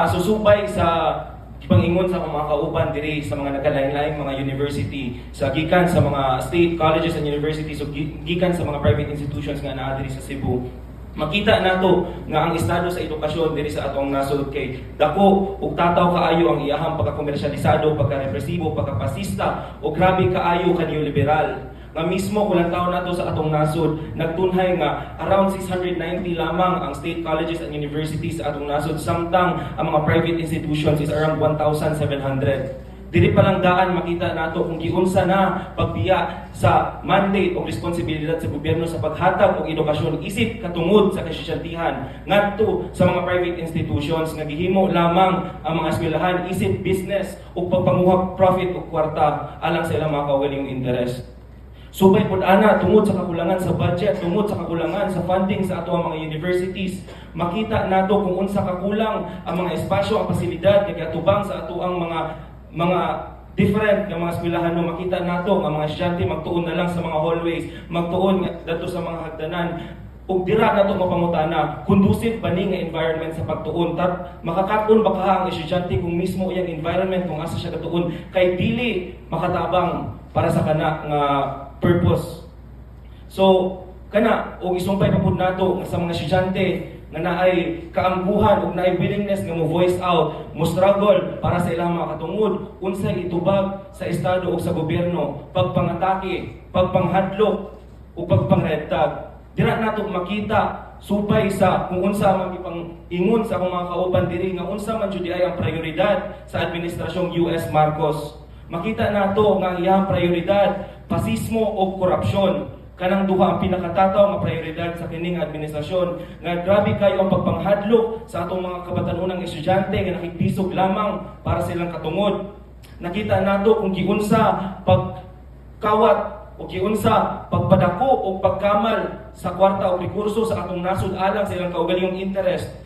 susubay sa pangingon sa mga kauban diri sa mga nagkalain-laing mga university, sa gikan sa mga state colleges and universities, o gikan sa mga private institutions nga naa diri sa Cebu. Makita nato nga ang estado sa edukasyon diri sa atong nasod kay dako ug tataw kaayo ang iyahang pagkakomersyalisado, pagkarepresibo, pagkapasista o grabe kaayo ka neoliberal. Nga mismo kulang taon nato sa atong nasod, nagtunhay nga around 690 lamang ang state colleges and universities sa atong nasod, samtang ang mga private institutions is around 1,700. Dili pa lang daan makita nato kung giunsa na pagbiya sa mandate o responsibilidad sa gobyerno sa paghatag og edukasyon isip katungod sa kasosyaltihan ngadto sa mga private institutions nga gihimo lamang ang mga eskwelahan isip business o pagpanguhag profit o kwarta alang sa ilang mga kaugalingong interes. Subay pod ana tungod sa kakulangan sa budget, tungod sa kakulangan sa funding sa ato ang mga universities, makita nato kung unsa kakulang ang mga espasyo, ang pasilidad kay atubang sa ato ang mga different nga mga eskwelahan. No, makita nato ang mga estudyante magtuon na lang sa mga hallways, magtuon dadto sa mga hagdanan, ug dira nato mapangutana conducive ba ni nga environment sa pagtuon, tat makakaton ba ka ang estudyante kung mismo iyang environment kung asa siya katuon kay dili makatabang para sa kana nga purpose. So kana og isumpay pa pud nato sa mga estudyante nga naay kaangguhan ug naay willingness nga mo voice out, mo struggle para sa ilang mga katungod unsay itubag sa estado ug sa gobyerno, pagpangatake, pagpanghadlok ug pagpangredtag. Dira nato makita supay sa kung unsa man ipang-ingon sa akong mga kauban diri nga unsa man jud ay ang prioridad sa administrasyong US Marcos. Makita nato nga ang iyang prioridad pasismo o korupsyon. Kanang duha ang pinakatataw nga prioridad sa kining administrasyon nga grabe kayo ang pagpanghadlok sa atong mga kabatan-unang estudyante nga nakikisog lamang para silang katungod. Nakita nato kung giunsa pagkawat o giunsa pagpadako o pagkamal sa kwarta o rekurso sa atong nasod alang sa ilang kaugalingong interest.